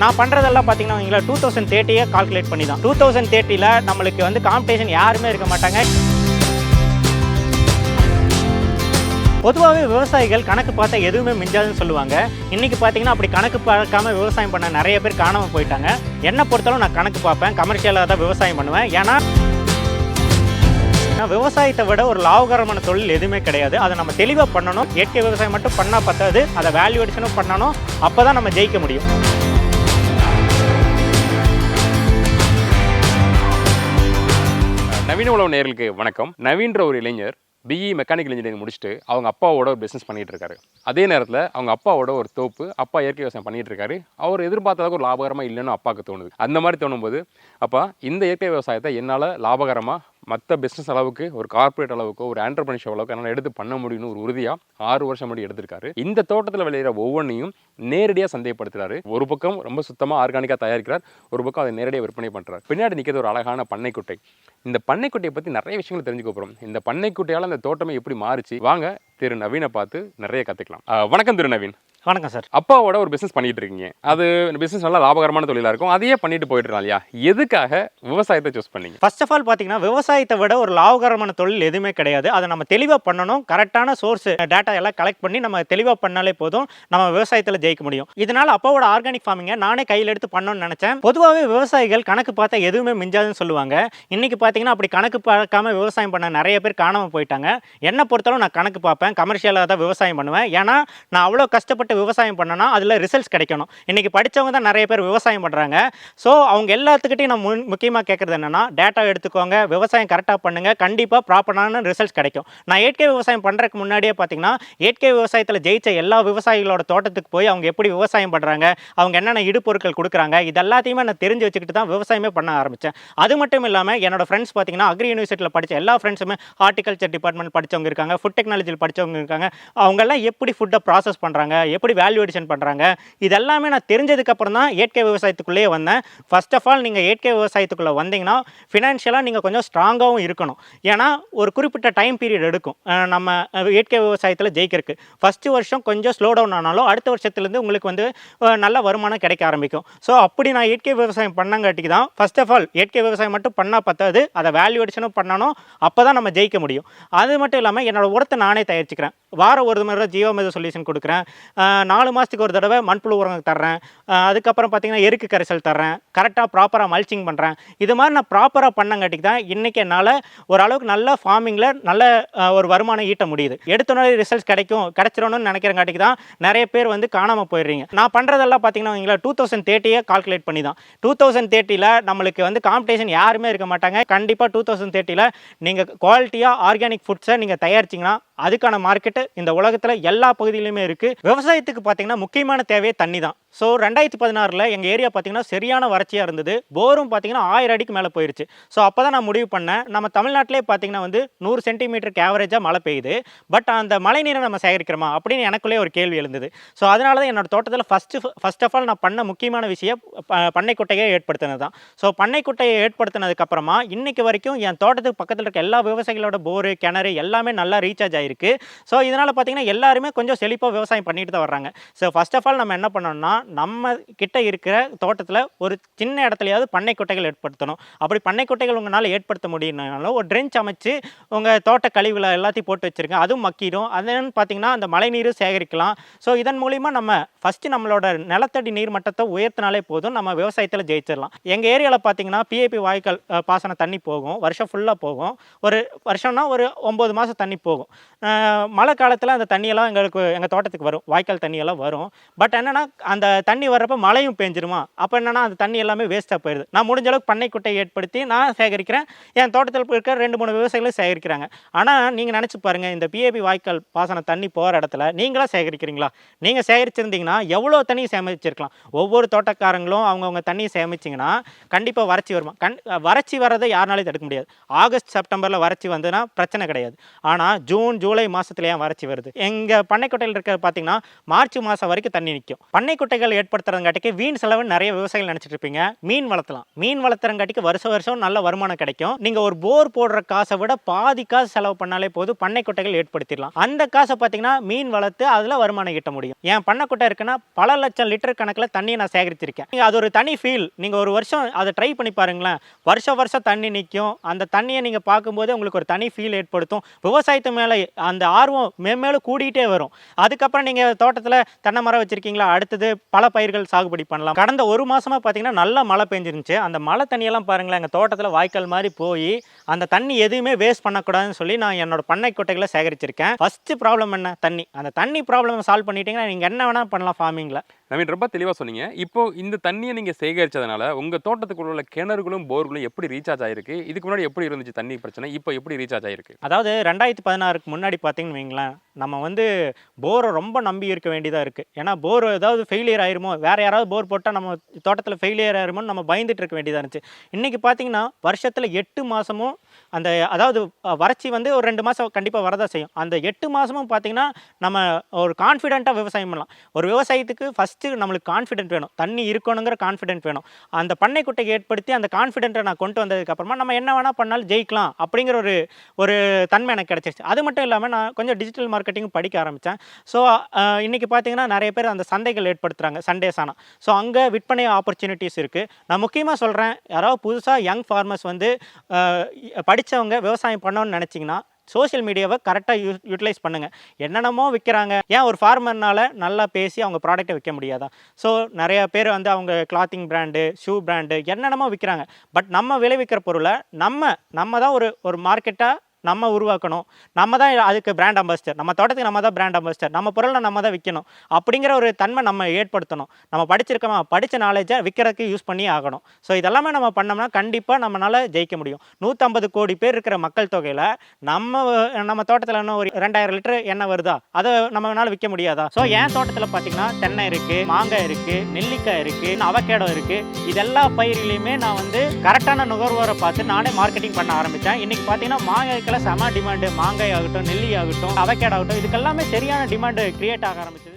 நான் பண்ணுறதெல்லாம் பார்த்தீங்கன்னா வைங்களேன் 2030 கால்குலேட் பண்ணி தான். 2030 நம்மளுக்கு வந்து காம்படிஷன் யாருமே இருக்க மாட்டாங்க. பொதுவாகவே விவசாயிகள் கணக்கு பார்த்தா எதுவுமே மிஞ்சாதுன்னு சொல்லுவாங்க. இன்றைக்கி பார்த்தீங்கன்னா அப்படி கணக்கு பார்க்காம விவசாயம் பண்ண நிறைய பேர் காணாமல் போயிட்டாங்க. என்னை பொறுத்தளவு நான் கணக்கு பார்ப்பேன், கமர்ஷியலாக தான் விவசாயம் பண்ணுவேன். ஏன்னா விவசாயத்தை விட ஒரு லாபகரமான தொழில் எதுவுமே கிடையாது. அதை நம்ம தெளிவாக பண்ணணும். இயற்கை விவசாயம் மட்டும் பண்ணால் பத்தாது, அதை வேல்யூ அடிஷனும் பண்ணணும். அப்போ தான் நம்ம ஜெயிக்க முடியும். நவீன உலக நேயர்களுக்கு வணக்கம். நவீன்ற ஒரு இளைஞர் பிஇ மெக்கானிக்கல் இன்ஜினியரிங் முடிச்சுட்டு அவங்க அப்பாவோட ஒரு பிஸ்னஸ் பண்ணிட்டு இருக்காரு. அதே நேரத்தில் அவங்க அப்பாவோட ஒரு தோப்பு, அப்பா இயற்கை விவசாயம் பண்ணிட்டு இருக்காரு. அவர் எதிர்பார்த்ததாக ஒரு லாபகரமாக இல்லைன்னு அப்பாவுக்கு தோணுது. அந்த மாதிரி தோணும்போது அப்பா இந்த இயற்கை விவசாயத்தை என்னால் லாபகரமாக மற்ற பிஸ்னஸ் அளவுக்கு, ஒரு கார்பரேட் அளவுக்கு, ஒரு ஆண்டர்பிரினர்ஷிப் அளவுக்கு என்னால் எடுத்து பண்ண முடியும்னு ஒரு உறுதியாக 6 வருஷம் முன்னாடி எடுத்திருக்காரு. இந்த தோட்டத்தில் விளையிற ஒவ்வொன்றையும் நேரடியாக சந்தைப்படுத்துறாரு. ஒரு பக்கம் ரொம்ப சுத்தமாக ஆர்கானிக்காக தயாரிக்கிறார், ஒரு பக்கம் அதை நேரடியாக விற்பனை பண்ணுறாரு. பின்னாடி நிற்கிறது ஒரு அழகான பண்ணைக்குட்டை. இந்த பண்ணைக்குட்டையை பற்றி நிறைய விஷயங்கள் தெரிஞ்சுக்க போகிறோம். இந்த பண்ணைக்குட்டையால் அந்த தோட்டமே எப்படி மாறிச்சு, வாங்க திரு நவீனை பார்த்து நிறைய கற்றுக்கலாம். வணக்கம் திரு நவீன். வணக்கம் சார். அப்பாவோட ஒரு பிஸ்னஸ் பண்ணிட்டு இருக்கீங்க. அது பிஸ்னஸ் நல்லா லாபகரமான தொழிலாக இருக்கும். அதையே பண்ணிட்டு போயிட்டு இருக்கலாம் இல்லையா? எதுக்காக விவசாயத்தை சூஸ் பண்ணீங்க? ஃபர்ஸ்ட் ஆஃப் ஆல் பார்த்தீங்கன்னா விவசாயத்தை விட ஒரு லாபகரமான தொழில் எதுவுமே கிடையாது. அதை நம்ம தெளிவாக பண்ணணும். கரெக்டான சோர்ஸ் டேட்டா எல்லாம் கலெக்ட் பண்ணி நம்ம தெளிவாக பண்ணாலே போதும், நம்ம விவசாயத்தில் ஜெயிக்க முடியும். இதனால் அப்பாவோட ஆர்கானிக் ஃபார்மிங்கை நானே கையில் எடுத்து பண்ணணும்னு நினச்சேன். பொதுவாகவே விவசாயிகள் கணக்கு பார்த்தா எதுவுமே மிஞ்சாதுன்னு சொல்லுவாங்க. இன்றைக்கி பார்த்தீங்கன்னா அப்படி கணக்கு பார்க்காம விவசாயம் பண்ண நிறைய பேர் காணாமல் போயிட்டாங்க. என்னை பொறுத்தளவு நான் கணக்கு பார்ப்பேன், கமர்ஷியலாக தான் விவசாயம் பண்ணுவேன். ஏன்னா நான் அவ்வளோ கஷ்டப்பட்டு விவசாயம் பண்ணனா அதில் ரிசல்ட்ஸ் கிடைக்கணும். இன்றைக்கி படித்தவங்க தான் நிறைய பேர் விவசாயம் பண்ணுறாங்க. ஸோ அவங்க எல்லாத்துக்கிட்டையும் நான் முக்கியமாக கேட்குறது என்னென்னா, டேட்டா எடுத்துக்கோங்க, விவசாயம் கரெக்டாக பண்ணுங்கள், கண்டிப்பாக ப்ராப்பரான ரிசல்ட்ஸ் கிடைக்கும். நான் இயற்கை விவசாயம் பண்ணுறதுக்கு முன்னாடியே பார்த்தீங்கன்னா இயற்கை விவசாயத்தில் ஜெயிச்ச எல்லா விவசாயிகளோட தோட்டத்துக்கு போய் அவங்க எப்படி விவசாயம் பண்ணுறாங்க, அவங்க என்னென்ன இடுபொருட்கள் கொடுக்குறாங்க, இது எல்லாத்தையுமே நான் தெரிஞ்சு வச்சுக்கிட்டு தான் விவசாயமே பண்ண ஆரம்பித்தேன். அது மட்டும் இல்லாமல் என்னோட ஃப்ரெண்ட்ஸ் பார்த்தீங்கன்னா அக்ரி யூனிவர்சிட்டியில் படித்த எல்லா ஃப்ரெண்ட்ஸுமே ஹார்டிகல்ச்சர் டிபார்ட்மெண்ட் படித்தவங்க இருக்காங்க, ஃபுட் டெக்னாலஜியில் படித்தவங்க இருக்காங்க. அவங்கெல்லாம் எப்படி ஃபுட்டை ப்ராசஸ் பண்ணுறாங்க, எப்படி வேல்யூ அடிஷன் பண்ணுறாங்க, இதெல்லாமே நான் தெரிஞ்சதுக்கப்புறம் தான் இயற்கை விவசாயத்துக்குள்ளேயே வந்தேன். ஃபர்ஸ்ட் ஆஃப் ஆல் நீங்கள் இயற்கை விவசாயத்துக்குள்ளே வந்தீங்கன்னா ஃபினான்ஷியலாக நீங்கள் கொஞ்சம் ஸ்ட்ராங்காகவும் இருக்கணும். ஏன்னா ஒரு குறிப்பிட்ட டைம் பீரியட் எடுக்கும் நம்ம இயற்கை விவசாயத்தில் ஜெயிக்கிறதுக்கு. ஃபஸ்ட்டு வருஷம் கொஞ்சம் ஸ்லோ டவுன் ஆனாலும் அடுத்த வருஷத்துலேருந்து உங்களுக்கு வந்து நல்ல வருமானம் கிடைக்க ஆரம்பிக்கும். ஸோ அப்படி நான் இயற்கை விவசாயம் பண்ணங்காட்டிக்கு தான் ஃபர்ஸ்ட் ஆஃப் ஆல் இயற்கை விவசாயம் மட்டும் பண்ணால் பத்தாது, அதை வேல்யூ அடிஷனும் பண்ணணும். அப்போ தான் நம்ம ஜெயிக்க முடியும். அது மட்டும் இல்லாமல் என்னோடய உரத்தை நானே தயாரிச்சுக்கிறேன். வாரம் ஒரு முறை ஜீவாமிர்த சொல்யூஷன் கொடுக்குறேன். 4 மாதத்துக்கு ஒரு தடவை மண்புழு உரம் தர்றேன். அதுக்கப்புறம் பார்த்திங்கன்னா எருக்கு கரைசல் தர்றேன். கரெக்டாக ப்ராப்பராக மல்ச்சிங் பண்ணுறேன். இது மாதிரி நான் ப்ராப்பராக பண்ணங்காட்டிக்கு தான் இன்றைக்கி என்னால் ஓரளவுக்கு நல்ல ஃபார்மிங்கில் நல்ல ஒரு வருமானம் ஈட்ட முடியுது. எடுத்தோடனே ரிசல்ட்ஸ் கிடைச்சிடணும்னு நினைக்கிறங்காட்டிக்கு தான் நிறைய பேர் வந்து காணாமல் போயிடுறீங்க. நான் பண்ணுறதெல்லாம் பார்த்திங்கன்னா வைங்களேன் 2030 கால்குலேட் பண்ணி தான். 2030 நம்மளுக்கு வந்து காம்படிஷன் யாருமே இருக்க மாட்டாங்க. கண்டிப்பாக 2030 நீங்கள் குவாலிட்டியாக ஆர்கானிக் ஃபுட்ஸை நீங்கள் தயாரிச்சிங்கன்னா அதுக்கான மார்க்கெட்டு இந்த உலகத்தில் எல்லா பகுதியிலுமே இருக்குது. விவசாயத்துக்கு பார்த்தீங்கன்னா முக்கியமான தேவையே தண்ணி தான். ஸோ 2016 எங்கள் ஏரியா பார்த்தீங்கன்னா சரியான வறட்சியாக இருந்தது. போரும் பார்த்தீங்கன்னா 1000 அடிக்கு மேலே போயிடுச்சு. ஸோ அப்போ தான் நான் முடிவு பண்ணேன், நம்ம தமிழ்நாட்டிலே பார்த்தீங்கன்னா வந்து 100 சென்டிமீட்டருக்கு ஆவரேஜாக மழை பெய்யுது. பட் அந்த மழை நீரை நம்ம சேகரிக்கிறோமா அப்படின்னு எனக்குள்ளே ஒரு கேள்வி எழுந்தது. ஸோ அதனால தான் என்னோடய தோட்டத்தில் ஃபர்ஸ்ட் ஆஃப் ஆல் நான் பண்ண முக்கியமான விஷயம் பண்ணைக்குட்டையை ஏற்படுத்தினது தான். ஸோ பண்ணைக்குட்டையை ஏற்படுத்தினதுக்கப்புறமா இன்றைக்கு வரைக்கும் என் தோட்டத்துக்கு பக்கத்தில் இருக்க எல்லா விவசாயிகளோட போரு, கிணறு எல்லாமே நல்லா ரீசார்ஜ் ஆகிருக்கு. ஸோ இதனால் பார்த்தீங்கன்னா எல்லாருமே கொஞ்சம் செழிப்பாக விவசாயம் பண்ணிட்டு தான் வர்றாங்க. ஸோ ஃபர்ஸ்ட் ஆஃப் ஆல் நம்ம என்ன பண்ணோம்னா, நம்ம கிட்ட இருக்கிற தோட்டத்தில் ஒரு சின்ன இடத்துலையாவது பண்ணைக்குட்டைகள் ஏற்படுத்தணும். அப்படி பண்ணைக்குட்டைகள் உங்களால் ஏற்படுத்த முடியும்னாலும் ஒரு ட்ரென்ச் அமைச்சு உங்கள் தோட்ட கழிவுகளை எல்லாத்தையும் போட்டு வச்சுருங்க. அதுவும் மக்கிடும். அதுன்னு பார்த்தீங்கன்னா அந்த மழை நீரும் சேகரிக்கலாம். ஸோ இதன் மூலிமா நம்ம ஃபஸ்ட்டு நம்மளோட நிலத்தடி நீர் மட்டத்தை உயர்த்தினாலே போதும், நம்ம விவசாயத்தில் ஜெயிச்சிடலாம். எங்கள் ஏரியாவில் பார்த்தீங்கன்னா பிஏபி வாய்க்கால் பாசன தண்ணி போகும், வருஷம் ஃபுல்லாக போகும். ஒரு வருஷம்னா ஒரு 9 மாதம் தண்ணி போகும். மழை காலத்தில் அந்த தண்ணியெல்லாம் எங்கள் தோட்டத்துக்கு வரும், வாய்க்கால் தண்ணியெல்லாம் வரும். பட் என்னென்னா அந்த தண்ணி வர்றப்போ மழையும் பெஞ்சிருமா, அப்போ என்னென்னா அந்த தண்ணி எல்லாமே வேஸ்ட்டாக போயிடுது. நான் முடிஞ்ச அளவுக்கு பண்ணைக்குட்டை ஏற்படுத்தி நான் சேகரிக்கிறேன், என் தோட்டத்தில் இருக்கிற 2-3 விவசாயிகளும் சேகரிக்கிறாங்க. ஆனால் நீங்கள் நினச்சி பாருங்கள், இந்த பிஏபி வாய்க்கால் பாசன தண்ணி போகிற இடத்துல நீங்களாக சேகரிக்கிறீங்களா? நீங்கள் சேகரிச்சிருந்தீங்கன்னா எவ்வளோ தண்ணி சேமிச்சிருக்கலாம். ஒவ்வொரு தோட்டக்காரங்களும் அவங்கவுங்க தண்ணியை சேமிச்சிங்கன்னா கண்டிப்பாக வறட்சி வருமா? வறட்சி வர்றதை யாருனாலையும் தடுக்க முடியாது. ஆகஸ்ட் செப்டம்பரில் வறட்சி வந்ததுன்னா பிரச்சனை கிடையாது. ஆனால் ஜூன் ஜூலை மாதத்துல ஏன் வறட்சி வருது? எங்கள் பண்ணைக்குட்டையில் இருக்கிற பார்த்தீங்கன்னா மார்ச் மாதம் வரைக்கும் தண்ணி நிற்கும். பண்ணைக்குட்டை சந்தைகள் ஏற்படுத்துறங்காட்டிக்கு வீண் செலவு நிறைய விவசாயிகள் நினைச்சிட்டு இருப்பீங்க. மீன் வளர்த்தலாம். மீன் வளர்த்துறங்காட்டிக்கு வருஷம் நல்ல வருமானம் கிடைக்கும். நீங்க ஒரு போர் போடுற காசை விட பாதி காசு செலவு பண்ணாலே போதும், பண்ணை குட்டைகள் ஏற்படுத்திடலாம். அந்த காசை பார்த்தீங்கன்னா மீன் வளர்த்து அதில் வருமானம் ஈட்ட முடியும். என் பண்ணை குட்டை இருக்குன்னா பல லட்சம் லிட்டர் கணக்கில் தண்ணியை நான் சேகரிச்சிருக்கேன். அது ஒரு தனி ஃபீல். நீங்கள் ஒரு வருஷம் அதை ட்ரை பண்ணி பாருங்களேன். வருஷம் தண்ணி நிற்கும். அந்த தண்ணியை நீங்கள் பார்க்கும்போது உங்களுக்கு ஒரு தனி ஃபீல் ஏற்படுத்தும். விவசாயத்து மேலே அந்த ஆர்வம் மேலும் கூடிட்டே வரும். அதுக்கப்புறம் நீங்கள் தோட்டத்தில் தென்னை மரம் வச்சுருக்கீங்களா, அடுத்தது பல பயிர்கள் சாகுபடி பண்ணலாம். கடந்த ஒரு மாதமாக பார்த்தீங்கன்னா நல்லா மழை பெஞ்சிருந்துச்சு. அந்த மழை தண்ணியெல்லாம் பாருங்களேன், எங்கள் தோட்டத்தில் வாய்க்கால் மாதிரி போய் அந்த தண்ணி எதுவுமே வேஸ்ட் பண்ணக்கூடாதுன்னு சொல்லி நான் என்னோட பண்ணை கொட்டைகளை சேகரிச்சிருக்கேன். ஃபஸ்ட்டு ப்ராப்ளம் என்ன? தண்ணி. அந்த தண்ணி ப்ராப்ளம் சால்வ் பண்ணிட்டீங்கன்னா நீங்கள் என்ன வேணால் பண்ணலாம் ஃபார்மிங்கில். நவீன், ரொம்ப தெளிவாக சொன்னீங்க. இப்போ இந்த தண்ணியை நீங்கள் சேகரிச்சதுனால உங்கள் தோட்டத்துக்குள்ள உள்ள கிணறுகளும் போர்களும் எப்படி ரீசார்ஜ் ஆயிருக்கு? இதுக்கு முன்னாடி எப்படி இருந்துச்சு தண்ணி பிரச்சனை? இப்போ எப்படி ரீசார்ஜ் ஆயிருக்கு? அதாவது 2016க்கு முன்னாடி பார்த்தீங்கன்னு வைங்களேன், நம்ம வந்து போரை ரொம்ப நம்பி இருக்க வேண்டியதாக இருக்குது. ஏன்னா போர் ஏதாவது ஃபெயிலியர் ஆயிருமோ, வேறு யாராவது போர் போட்டால் நம்ம தோட்டத்தில் ஃபெயிலியர் ஆயிருமோன்னு நம்ம பயந்துட்டு இருக்க வேண்டியதாக இருந்துச்சு. இன்றைக்கி பார்த்தீங்கன்னா வருஷத்தில் 8 மாதமும் அந்த அதாவது வறட்சி வந்து ஒரு 2 மாதம் கண்டிப்பாக வரதான் செய்யும். அந்த 8 மாதமும் பார்த்தீங்கன்னா நம்ம ஒரு கான்ஃபிடென்ட்டாக விவசாயம் பண்ணலாம். ஒரு விவசாயத்துக்கு ஃபஸ்ட்டு நம்மளுக்கு கான்ஃபிடென்ட் வேணும், தண்ணி இருக்கணுங்கிற கான்ஃபிடென்ட் வேணும். அந்த பண்ணை குட்டையை ஏற்படுத்தி அந்த கான்ஃபிடென்ட்டை நான் கொண்டு வந்ததுக்கப்புறமா நம்ம என்ன வேணால் பண்ணாலும் ஜெயிக்கலாம் அப்படிங்கிற ஒரு தன்மை எனக்கு கிடச்சிருச்சு. அது மட்டும் இல்லாமல் நான் கொஞ்சம் டிஜிட்டல் மார்க்கெட்டிங் படிக்க ஆரம்பித்தேன். ஸோ இன்றைக்கி பார்த்தீங்கன்னா நிறைய பேர் அந்த சந்தைகள் ஏற்படுத்துகிறாங்க சண்டேஸ் ஆனால். ஸோ அங்கே விற்பனை ஆப்பர்ச்சுனிட்டிஸ் இருக்குது. நான் முக்கியமாக சொல்கிறேன், யாராவது புதுசாக யங் ஃபார்மர்ஸ் வந்து படித்தவங்க விவசாயம் பண்ணணும்னு நினச்சிங்கன்னா சோஷியல் மீடியாவை கரெக்டாக யூட்டிலைஸ் பண்ணுங்கள். என்னென்னமோ விற்கிறாங்க. ஏன் ஒரு ஃபார்மர்னால் நல்லா பேசி அவங்க ப்ராடக்ட்டை விற்க முடியாதா? ஸோ நிறையா பேர் வந்து அவங்க கிளாத்திங் பிராண்டு, ஷூ பிராண்டு என்னென்னமோ விற்கிறாங்க. பட் நம்ம விளைவிக்கிற பொருளை நம்ம தான் ஒரு மார்க்கெட்டாக நம்ம உருவாக்கணும். நம்ம தான் அதுக்கு பிராண்ட் அம்பாசிடர். நம்ம தோட்டத்துக்கு நம்ம தான் பிராண்ட் அம்பாசிடர். நம்ம பொருளை நம்ம தான் விற்கணும் அப்படிங்கிற ஒரு தன்மை நம்ம ஏற்படுத்தணும். நம்ம படிச்சிருக்கோமா, படித்த நாலேஜை விற்கிறதுக்கு யூஸ் பண்ணி ஆகணும். ஸோ இதெல்லாமே நம்ம பண்ணோம்னா கண்டிப்பாக நம்மளால் ஜெயிக்க முடியும். 150 கோடி பேர் இருக்கிற மக்கள் தொகையில் நம்ம தோட்டத்தில் என்ன ஒரு 2000 லிட்டர் எண்ணெய் வருதா, அதை நம்மளால் விற்க முடியாதா? ஸோ என் தோட்டத்தில் பார்த்தீங்கன்னா தென்னை இருக்குது, மாங்காய் இருக்குது, நெல்லிக்காய் இருக்குது, அவகேடோ இருக்குது. இதெல்லா பயிரிலையுமே நான் வந்து கரெக்டான நுகர்வோரை பார்த்து நானே மார்க்கெட்டிங் பண்ண ஆரம்பித்தேன். இன்றைக்கி பார்த்தீங்கன்னா மாங்காய் செம டிமாண்டு. மாங்காய் ஆகட்டும், நெல்லி ஆகட்டும், அவகேடோ ஆகட்டும், இதுக்கெல்லாமே சரியான டிமாண்டு கிரியேட் ஆக ஆரம்பிச்சது.